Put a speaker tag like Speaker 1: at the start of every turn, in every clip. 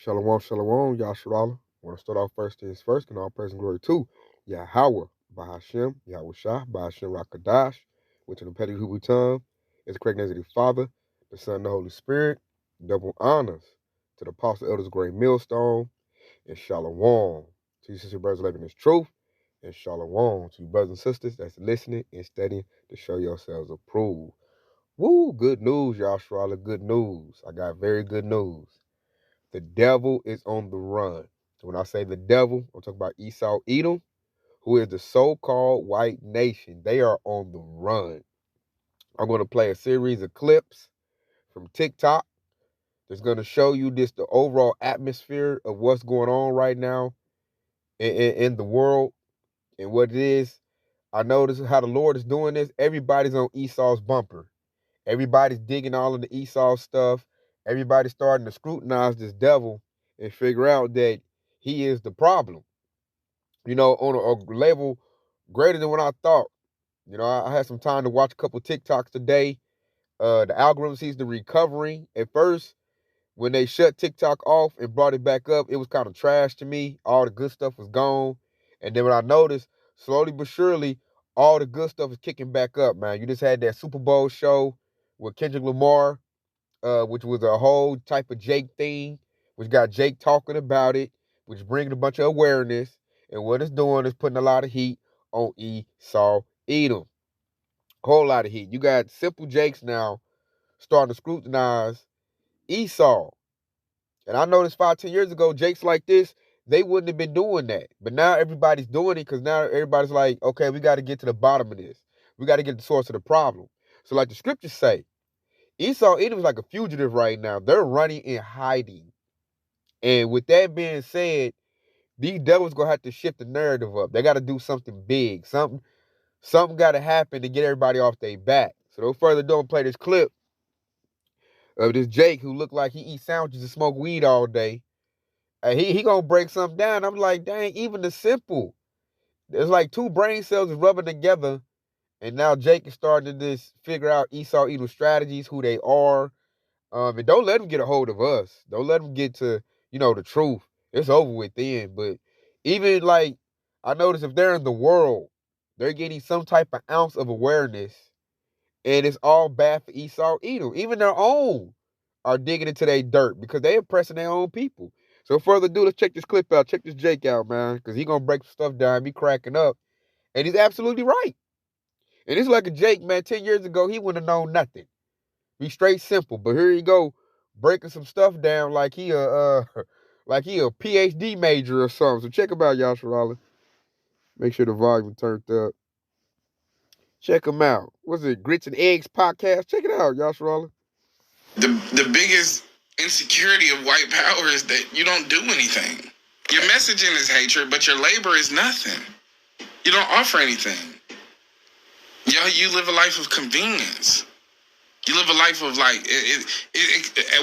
Speaker 1: Shalom, shalom, Yasharala. I want to start off first things first, and all praise and glory to Yahweh, Bahashem, Yahweh Shah, Bahashem Rakadash, which in the Petty Hubu tongue is the correct name of the Father, the Son, and the Holy Spirit. Double honors to the Apostle Elders Great Millstone, and Shalom to you, sister brothers living this truth, and Shalom to you, brothers and sisters that's listening and studying to show yourselves approved. Woo, good news, Yasharala, good news. I got very good news. The devil is on the run. When I say the devil, I'm talking about Esau, Edom, who is the so-called white nation. They are on the run. I'm going to play a series of clips from TikTok that's going to show you the overall atmosphere of what's going on right now in the world and what it is. I notice how the Lord is doing this. Everybody's on Esau's bumper. Everybody's digging all of the Esau stuff. Everybody's starting to scrutinize this devil and figure out that he is the problem, on a level greater than what I thought. I had some time to watch a couple TikToks today. The algorithm sees the recovery. At first, when they shut TikTok off and brought it back up, it was kind of trash to me. All the good stuff was gone. And then when I noticed, slowly but surely, all the good stuff is kicking back up, man. You just had that Super Bowl show with Kendrick Lamar, which was a whole type of Jake thing, which got Jake talking about it, which bringing a bunch of awareness. And what it's doing is putting a lot of heat on Esau, Edom. Whole lot of heat. You got simple Jakes now starting to scrutinize Esau. And I noticed 5-10 years ago, Jakes like this, they wouldn't have been doing that. But now everybody's doing it because now everybody's like, okay, we got to get to the bottom of this. We got to get to the source of the problem. So like the scriptures say, Esau, Edom is like a fugitive right now. They're running and hiding. And with that being said, these devils going to have to shift the narrative up. They got to do something big. Something got to happen to get everybody off their back. So no further ado, I'm play this clip of this Jake who looked like he eats sandwiches and smoke weed all day. He gonna break something down. I'm like, dang, even the simple. There's like two brain cells is rubbing together, and now Jake is starting to just figure out Esau Edom strategies, who they are. And don't let them get a hold of us. Don't let them get to, the truth. It's over with then. But even like, I notice if they're in the world, they're getting some type of ounce of awareness, and it's all bad for Esau Edom. Even their own are digging into their dirt because they oppressing their own people. So further ado, let's check this clip out. Check this Jake out, man, because he gonna break some stuff down, be cracking up, and he's absolutely right. And it's like a Jake, man. 10 years ago, he wouldn't have known nothing. Be straight simple, but here you go, breaking some stuff down like he a like he a PhD major or something. So check him out, Yasharala. Make sure the volume turned up. Check him out. What's it, Grits and Eggs podcast? Check it out, Yasharala.
Speaker 2: The biggest insecurity of white power is that you don't do anything. Your messaging is hatred, but your labor is nothing. You don't offer anything. You live a life of convenience. You live a life of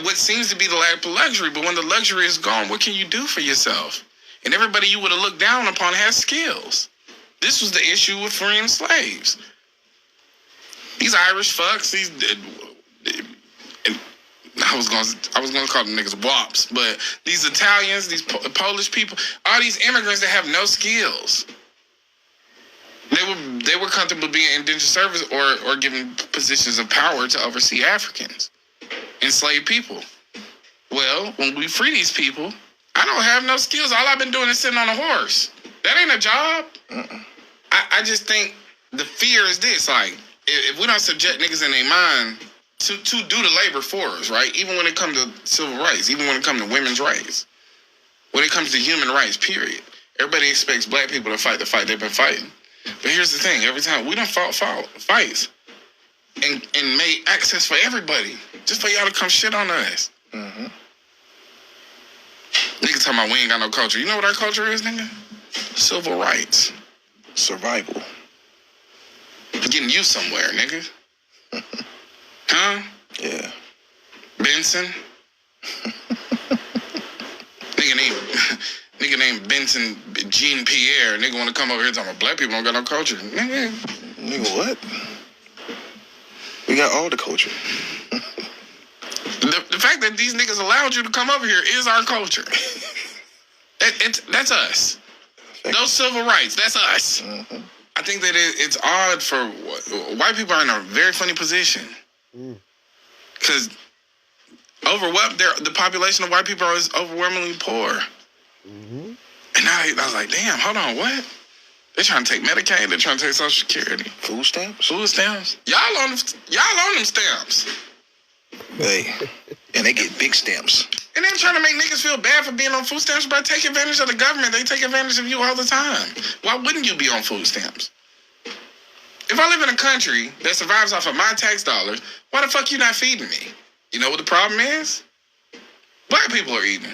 Speaker 2: what seems to be the lack of luxury, but when the luxury is gone, what can you do for yourself? And everybody you would have looked down upon has skills. This was the issue with freeing slaves. These Irish fucks, I was gonna call them niggas wops, but these Italians, these Polish people, all these immigrants that have no skills. They were comfortable being indentured service or given positions of power to oversee Africans, enslaved people. Well, when we free these people, I don't have no skills. All I've been doing is sitting on a horse. That ain't a job. I just think the fear is this: like, if we don't subject niggas in their mind to do the labor for us, right? Even when it comes to civil rights, even when it comes to women's rights, when it comes to human rights, period. Everybody expects black people to fight the fight they've been fighting. But here's the thing: every time we done fought fights and made access for everybody, just for y'all to come shit on us. Mm-hmm. Nigga talking about we ain't got no culture. You know what our culture is, nigga? Civil rights. Survival. Getting you somewhere, nigga. Huh? Yeah. Benson? Nigga named Benson Jean Pierre. Nigga want to come over here talking about black people don't got no culture. Nigga what? We got all the culture. The fact that these niggas allowed you to come over here is our culture. That's us. Those civil rights, that's us. Mm-hmm. I think that it's odd for white people are in a very funny position. Because the population of white people is overwhelmingly poor. Mm-hmm. And now I was like, damn, hold on, what? They're trying to take Medicaid. They're trying to take Social Security.
Speaker 3: Food stamps?
Speaker 2: Food stamps. Y'all on them stamps.
Speaker 3: Hey, and they get big stamps.
Speaker 2: And they're trying to make niggas feel bad for being on food stamps, but take advantage of the government. They take advantage of you all the time. Why wouldn't you be on food stamps? If I live in a country that survives off of my tax dollars, why the fuck you not feeding me? You know what the problem is? Black people are eating.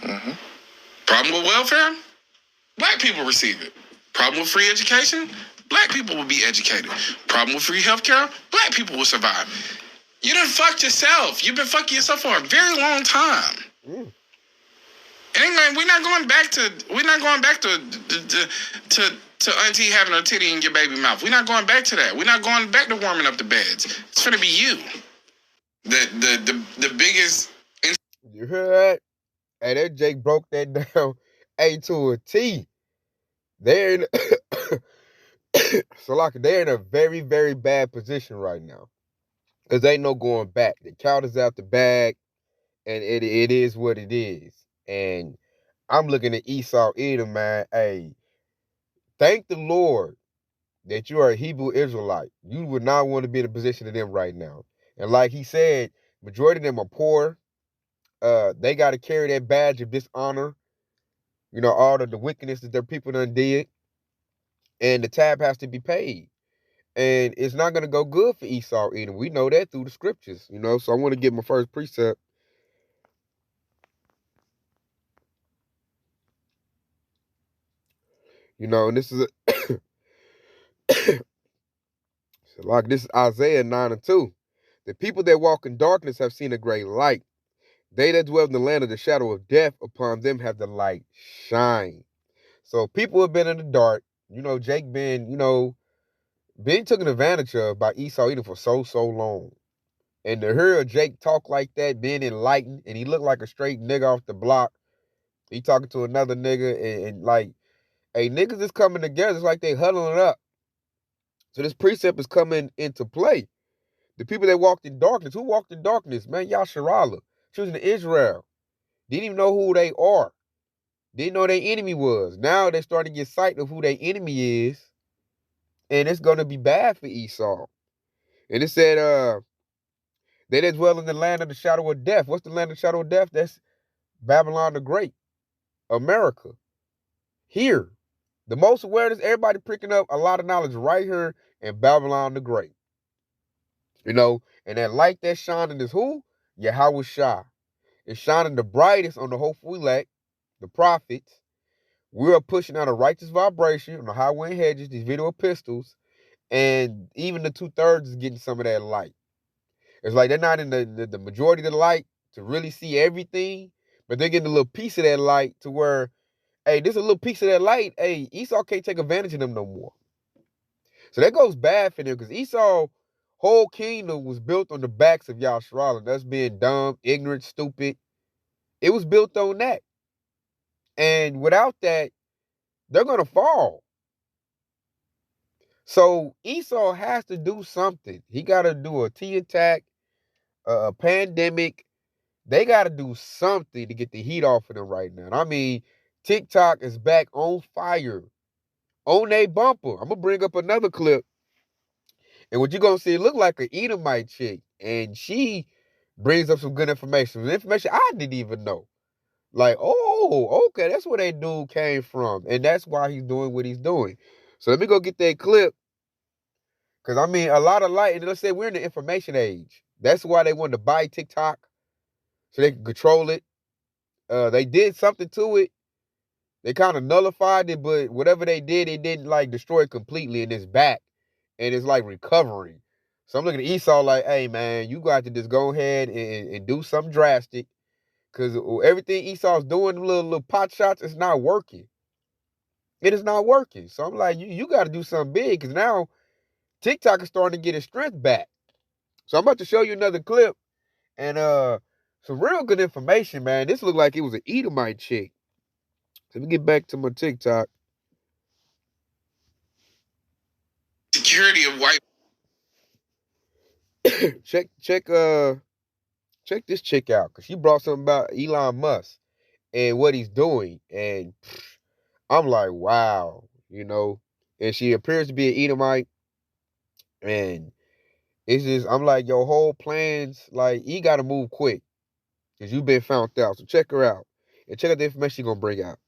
Speaker 2: Mm-hmm. Problem with welfare? Black people receive it. Problem with free education? Black people will be educated. Problem with free healthcare? Black people will survive. You done fucked yourself. You've been fucking yourself for a very long time. Mm. And we're not going back to auntie having her titty in your baby mouth. We're not going back to that. We're not going back to warming up the beds. It's gonna be you. The biggest.
Speaker 1: You heard that? Hey, that Jake broke that down A to a T. They're in they're in a very, very bad position right now. Because ain't no going back. The count is out the bag, and it is what it is. And I'm looking at Esau, Edom, man. Hey, thank the Lord that you are a Hebrew Israelite. You would not want to be in a position of them right now. And like he said, majority of them are poor. They got to carry that badge of dishonor. You know, all of the wickedness that their people done did. And the tab has to be paid. And it's not going to go good for Esau, Edom. We know that through the scriptures, you know. So I want to give my first precept. You know, and this is this is Isaiah 9:2. The people that walk in darkness have seen a great light. They that dwell in the land of the shadow of death, upon them have the light shine. So people have been in the dark. You know, Jake been taken advantage of by Esau Edom for so long. And to hear Jake talk like that, being enlightened, and he looked like a straight nigga off the block. He talking to another nigga, and like, hey, niggas is coming together. It's like they huddling up. So this precept is coming into play. The people that walked in darkness, who walked in darkness? Man, Yasharallah, choosing Israel. Didn't even know who they are. Didn't know their enemy was. Now they're starting to get sight of who their enemy is. And it's going to be bad for Esau. And it said, they that dwell in the land of the shadow of death. What's the land of the shadow of death? That's Babylon the Great. America. Here. The most awareness, everybody picking up a lot of knowledge right here in Babylon the Great. You know, and that light that's shining is who? Yahweh Shah. It's shining the brightest on the hopeful elect, the prophets. We are pushing out a righteous vibration on the highway and hedges, these video pistols, and even the 2/3 is getting some of that light. It's like they're not in the majority of the light to really see everything, but they're getting a little piece of that light to where, hey, this is a little piece of that light. Hey, Esau can't take advantage of them no more. So that goes bad for them because Esau's whole kingdom was built on the backs of Yasharallah. That's being dumb, ignorant, stupid. It was built on that. And without that, they're going to fall. So Esau has to do something. He got to do a T attack, a pandemic. They got to do something to get the heat off of them right now. I mean, TikTok is back on fire, on a bumper. I'm going to bring up another clip. And what you're going to see, it look like an Edomite chick. And she brings up some good information. Information I didn't even know. Like, oh, okay, that's where that dude came from. And that's why he's doing what he's doing. So let me go get that clip. Because, I mean, a lot of light. And let's say we're in the information age. That's why they wanted to buy TikTok. So they can control it. They did something to it. They kind of nullified it. But whatever they did, it didn't, like, destroy it completely. And it's back. And it's, like, recovering. So I'm looking at Esau like, hey, man, you got to just go ahead and do something drastic. Because everything Esau's doing, little pot shots, it's not working. It is not working. So I'm like, you got to do something big. Because now TikTok is starting to get its strength back. So I'm about to show you another clip. And some real good information, man. This looked like it was an Edomite chick. So let me get back to my TikTok.
Speaker 2: Security of white.
Speaker 1: check this chick out, because she brought something about Elon Musk and what he's doing. And I'm like, wow, And she appears to be an Edomite. And it's just, I'm like, your whole plans, like, you got to move quick because you've been found out. So check her out and check out the information she's going to bring out.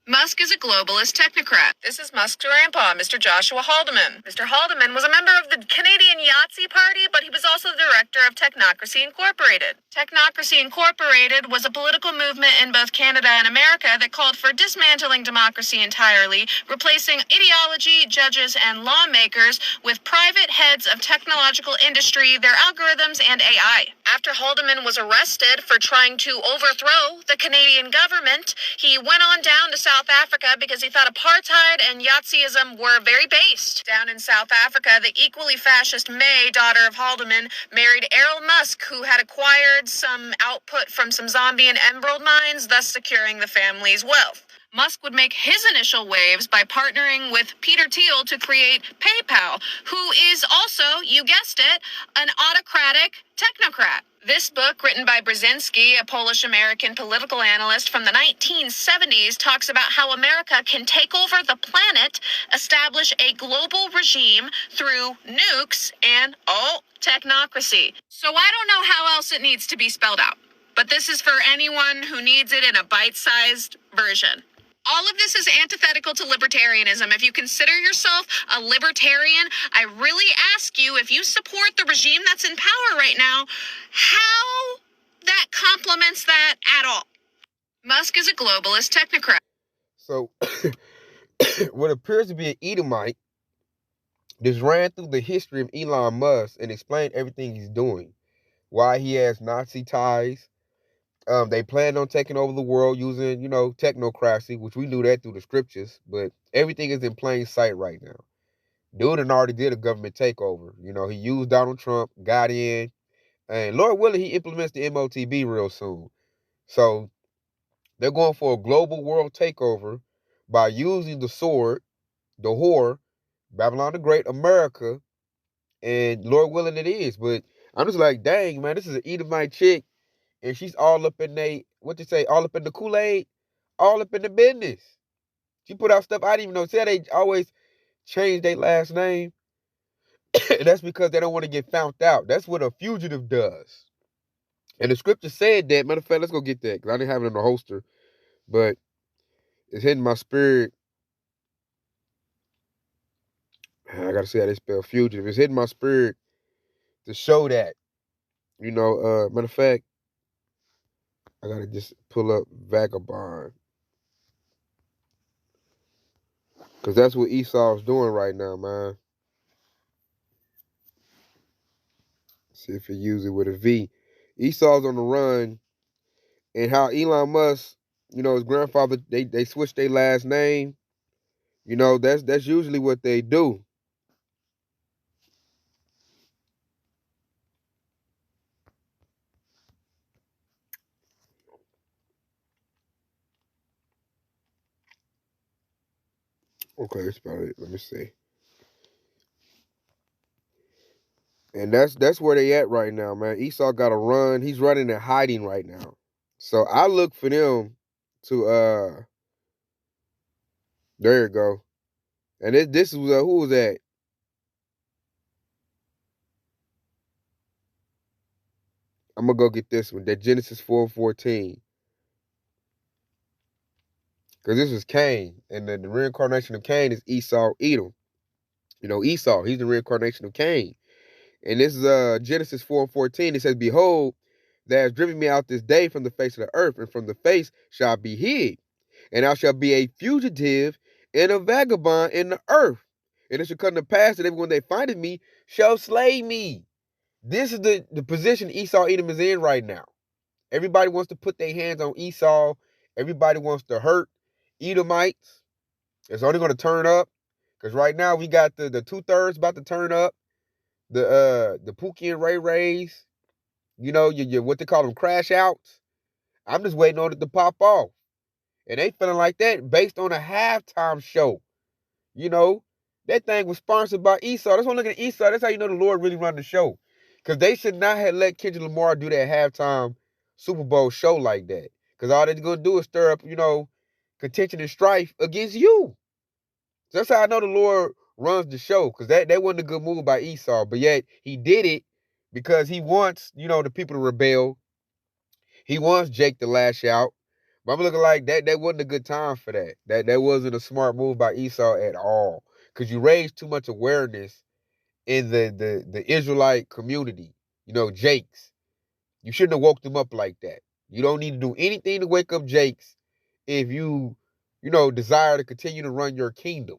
Speaker 4: Musk is a globalist technocrat. This is Musk's grandpa, Mr. Joshua Haldeman. Mr. Haldeman was a member of the Canadian Yahtzee Party, but he was also the director of Technocracy Incorporated. Technocracy Incorporated was a political movement in both Canada and America that called for dismantling democracy entirely, replacing ideology, judges, and lawmakers with private heads of technological industry, their algorithms, and AI. After Haldeman was arrested for trying to overthrow the Canadian government, he went on down to South Africa because he thought apartheid and Yahtzeeism were very based. Down in South Africa, the equally fascist May, daughter of Haldeman, married Errol Musk, who had acquired some output from some zombie and emerald mines, thus securing the family's wealth. Musk would make his initial waves by partnering with Peter Thiel to create PayPal, who is also, you guessed it, an autocratic technocrat. This book, written by Brzezinski, a Polish-American political analyst from the 1970s, talks about how America can take over the planet, establish a global regime through nukes, and, technocracy. So I don't know how else it needs to be spelled out, but this is for anyone who needs it in a bite-sized version. All of this is antithetical to libertarianism. If you consider yourself a libertarian, I really ask you, if you support the regime that's in power right now, how that complements that at all. Musk is a globalist technocrat.
Speaker 1: So, what appears to be an Edomite just ran through the history of Elon Musk and explained everything he's doing. Why he has Nazi ties. They planned on taking over the world using, technocracy, which we knew that through the scriptures, but everything is in plain sight right now. Dude already did a government takeover. He used Donald Trump, got in, and Lord willing, he implements the MOTB real soon. So they're going for a global world takeover by using the sword, the whore, Babylon the Great, America, and Lord willing it is. But I'm just like, dang, man, this is an Edomite chick. And she's all up in all up in the Kool-Aid, all up in the business. She put out stuff I didn't even know. See how they always change their last name? That's because they don't want to get found out. That's what a fugitive does. And the scripture said that. Matter of fact, let's go get that, because I didn't have it in the holster. But it's hitting my spirit. I got to see how they spell fugitive. It's hitting my spirit to show that. Matter of fact, I got to just pull up vagabond. Because that's what Esau's doing right now, man. See if he use it with a V. Esau's on the run. And how Elon Musk, his grandfather, they switched their last name. That's usually what they do. Okay, that's about it. Let me see. And that's where they at right now, man. Esau got to run. He's running and hiding right now. So I look for them to there you go. And this is who was that? I'm gonna go get this one. That Genesis 4:14. Because this was Cain, and the reincarnation of Cain is Esau, Edom. Esau, he's the reincarnation of Cain. And this is Genesis 4:14. It says, behold, thou hast driven me out this day from the face of the earth, and from the face shall I be hid. And I shall be a fugitive and a vagabond in the earth. And it shall come to pass that everyone that findeth me shall slay me. This is the position Esau, Edom is in right now. Everybody wants to put their hands on Esau. Everybody wants to hurt Edomites. It's only going to turn up. Because right now we got the 2/3 about to turn up. the Pookie and Ray Rays, you know, your what they call them crash outs. I'm just waiting on it to pop off. And they feeling like that based on a halftime show. You know, that thing was sponsored by Esau. That's why I'm looking at Esau. That's how you know the Lord really run the show. Because they should not have let Kendrick Lamar do that halftime Super Bowl show like that. Because all they're going to do is stir up, you know, contention and strife against you. So that's how I know the Lord runs the show. Because that wasn't a good move by Esau. But yet he did it because he wants, you know, the people to rebel. He wants Jake to lash out. But I'm looking like that wasn't a good time for that. That wasn't a smart move by Esau at all. Because you raised too much awareness in the Israelite community. You know, Jakes. You shouldn't have woke them up like that. You don't need to do anything to wake up Jakes if you know, desire to continue to run your kingdom.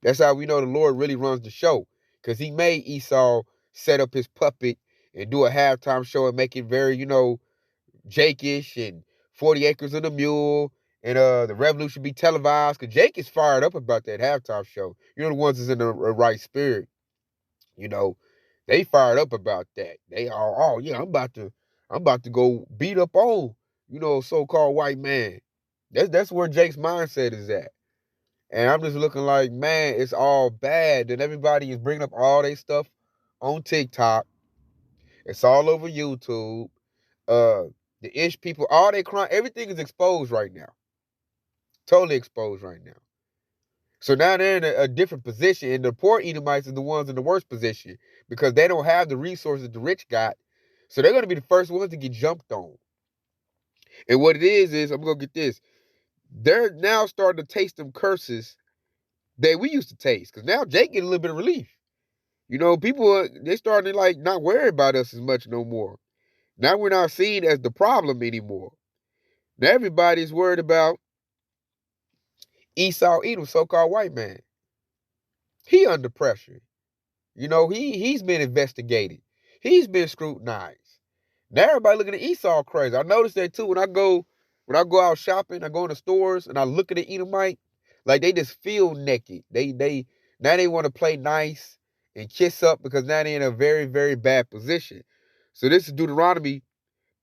Speaker 1: That's how we know the Lord really runs the show. Because he made Esau set up his puppet and do a halftime show and make it very, you know, Jake-ish and 40 Acres and a Mule and the Revolution be televised. Because Jake is fired up about that halftime show. You know, the ones that's in the right spirit. You know, they fired up about that. They are, oh yeah, I'm about to go beat up on, you know, so-called white man. That's where Jake's mindset is at. And I'm just looking like, man, it's all bad. And everybody is bringing up all their stuff on TikTok. It's all over YouTube. The ish people, all their crime, everything is exposed right now. Totally exposed right now. So now they're in a different position, and the poor Edomites are the ones in the worst position because they don't have the resources the rich got. So they're going to be the first ones to get jumped on. And what it is I'm going to get this. They're now starting to taste them curses that we used to taste. Because now Jake get a little bit of relief. You know, people, they're starting to like not worry about us as much no more. Now we're not seen as the problem anymore. Now everybody's worried about Esau Edom, so-called white man. He under pressure. You know, he's been investigated. He's been scrutinized. Now everybody looking at Esau crazy. I noticed that too when I go out shopping, I go in the stores and I look at the Edomite, like they just feel naked. They now they want to play nice and kiss up because now they're in a very, very bad position. So this is Deuteronomy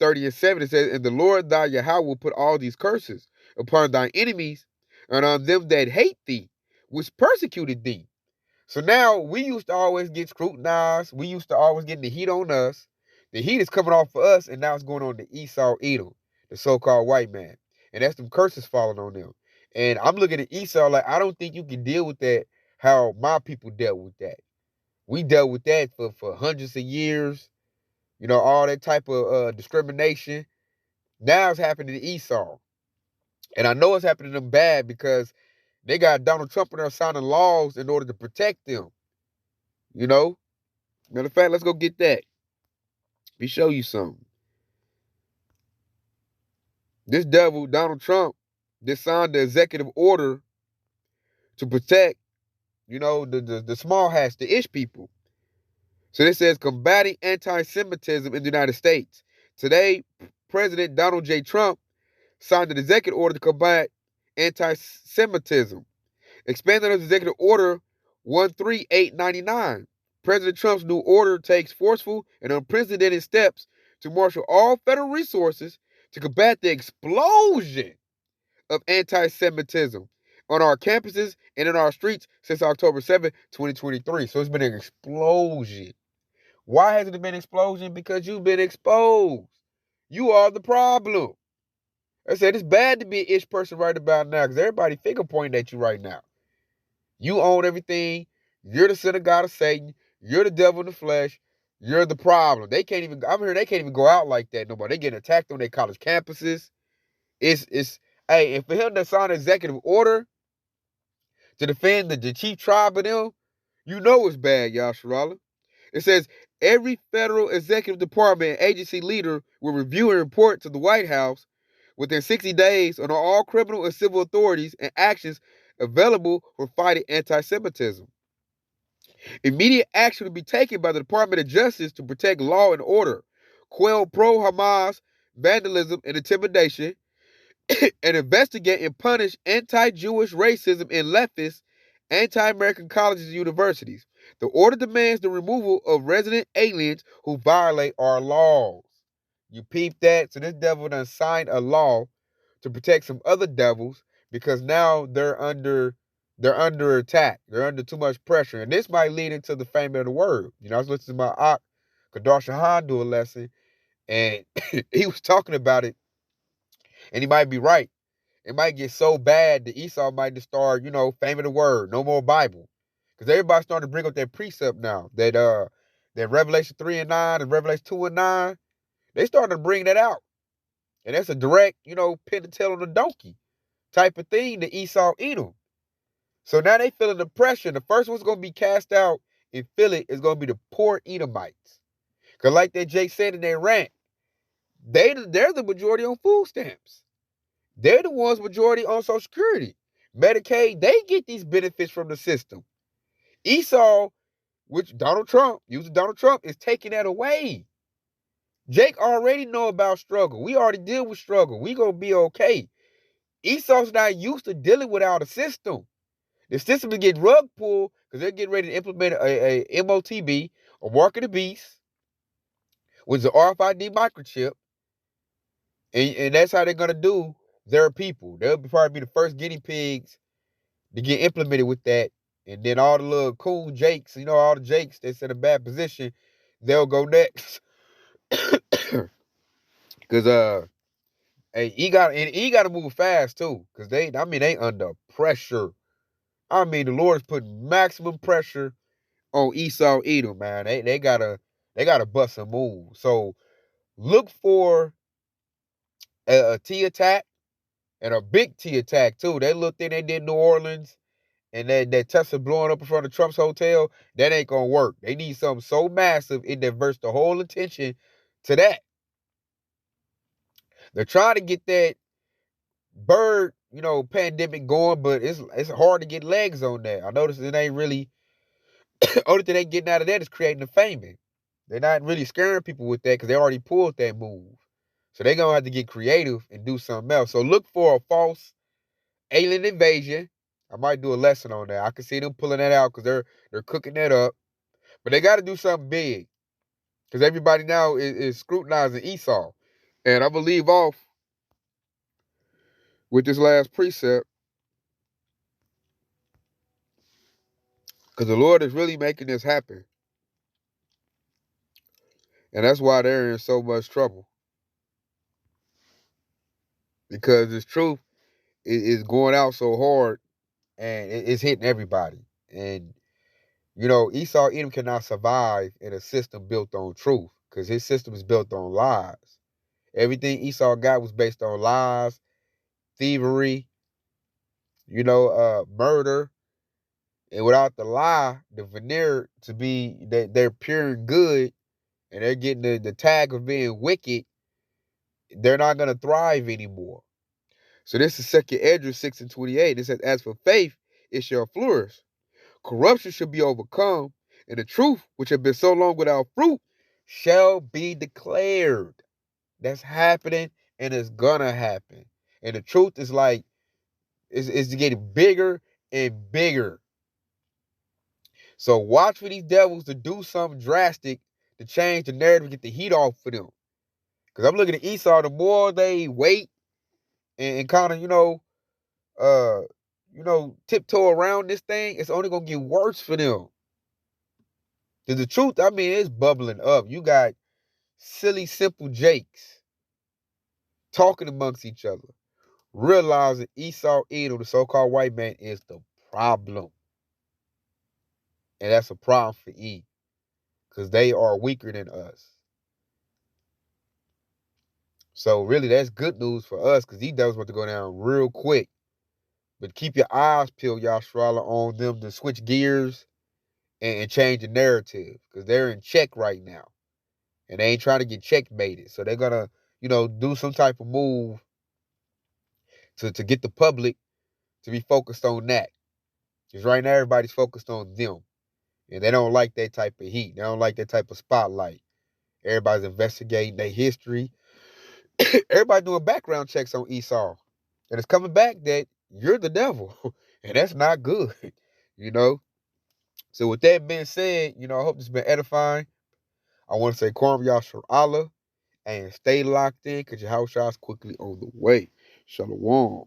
Speaker 1: 30:7. It says, and the Lord thy Yahweh will put all these curses upon thy enemies and on them that hate thee, which persecuted thee. So now we used to always get scrutinized. We used to always get the heat on us. The heat is coming off for us, and now it's going on to Esau Edom, the so-called white man. And that's them curses falling on them. And I'm looking at Esau like, I don't think you can deal with that how my people dealt with that. We dealt with that for hundreds of years. You know, all that type of discrimination. Now it's happening to Esau. And I know it's happening to them bad because they got Donald Trump in there signing laws in order to protect them. You know? Matter of fact, let's go get that. Let me show you something. This devil, Donald Trump, just signed the executive order to protect, you know, the small hats, the ish people. So this says combating anti-Semitism in the United States. Today, President Donald J. Trump signed an executive order to combat anti-Semitism. Expanded on Executive Order 13899. President Trump's new order takes forceful and unprecedented steps to marshal all federal resources to combat the explosion of anti-Semitism on our campuses and in our streets since October 7, 2023. So it's been an explosion. Why hasn't it been an explosion? Because you've been exposed. You are the problem. I said it's bad to be an ish person right about now because everybody finger pointing at you right now. You own everything. You're the son of God of Satan. You're the devil in the flesh. You're the problem. They can't even, I'm hearing they can't even go out like that no more. They getting attacked on their college campuses. Hey, and for him to sign an executive order to defend the chief tribe of them, you know it's bad, Yasharala. It says, every federal executive department and agency leader will review and report to the White House within 60 days on all criminal and civil authorities and actions available for fighting anti-Semitism. Immediate action will be taken by the Department of Justice to protect law and order, quell pro-Hamas vandalism and intimidation, and investigate and punish anti-Jewish racism in leftist, anti-American colleges and universities. The order demands the removal of resident aliens who violate our laws. You peep that? So this devil done signed a law to protect some other devils because now they're under attack. They're under too much pressure. And this might lead into the fame of the word. I was listening to my Ak Kadarshan Han do a lesson, and he was talking about it, and he might be right. It might get so bad that Esau might just start, fame of the word, no more Bible. Because everybody's starting to bring up that precept now. That Revelation 3 and 9 and Revelation 2 and 9, they starting to bring that out. And that's a direct, pin the tail on the donkey type of thing to Esau, Edom. So now they feeling the pressure. The first one's going to be cast out and feel it is going to be the poor Edomites. Because like that Jake said in their rant, they're the majority on food stamps. They're the ones majority on Social Security. Medicaid, they get these benefits from the system. Esau, which using Donald Trump, is taking that away. Jake already know about struggle. We already deal with struggle. We gonna be okay. Esau's not used to dealing without a system. The system is getting rug pulled because they're getting ready to implement a MOTB, or Mark of the Beast, which is an RFID microchip. And that's how they're gonna do their people. They'll probably be the first guinea pigs to get implemented with that. And then all the little cool Jakes, all the Jakes that's in a bad position, they'll go next. Cause hey, he got to move fast too. Cause they under pressure. The Lord is putting maximum pressure on Esau, Edom, man. They gotta bust a move. So look for a T attack and a big T attack too. That little thing they did in New Orleans, and that Tesla blowing up in front of Trump's hotel, that ain't gonna work. They need something so massive it diverts the whole attention to that. They're trying to get that bird, pandemic going, but it's hard to get legs on that. I noticed it ain't really. Only thing they getting out of that is creating a famine. They're not really scaring people with that because they already pulled that move. So they're gonna have to get creative and do something else. So look for a false alien invasion. I might do a lesson on that. I can see them pulling that out because they're cooking that up. But they got to do something big because everybody now is scrutinizing Esau. And I'm going to leave off with this last precept because the Lord is really making this happen. And that's why they're in so much trouble. Because this truth is going out so hard and it's hitting everybody. And, Esau, Edom cannot survive in a system built on truth because his system is built on lies. Everything Esau got was based on lies, thievery, murder. And without the lie, the veneer to be that they're pure and good, and they're getting the tag of being wicked, they're not going to thrive anymore. So this is 2 Esdras 6 and 28. It says, as for faith, it shall flourish. Corruption shall be overcome, and the truth, which had been so long without fruit, shall be declared. That's happening, and it's gonna happen. And the truth is it's getting bigger and bigger. So watch for these devils to do something drastic to change the narrative, get the heat off for them. Because I'm looking at Esau, the more they wait and kind of, tiptoe around this thing, it's only gonna get worse for them. Because the truth, it's bubbling up. You got silly, simple Jakes talking amongst each other, realizing Esau, Edom, the so-called white man, is the problem. And that's a problem for E. Because they are weaker than us. So really, that's good news for us because these devils want to go down real quick. But keep your eyes peeled, Yasha'Allah, on them to switch gears and change the narrative because they're in check right now. And they ain't trying to get checkmated. So they're going to, do some type of move to get the public to be focused on that. Because right now, everybody's focused on them. And they don't like that type of heat. They don't like that type of spotlight. Everybody's investigating their history. Everybody doing background checks on Esau. And it's coming back that you're the devil. And that's not good, So with that being said, I hope this has been edifying. I want to say Kwam Yashar Allah and stay locked in because your house shot's quickly on the way. Shalom.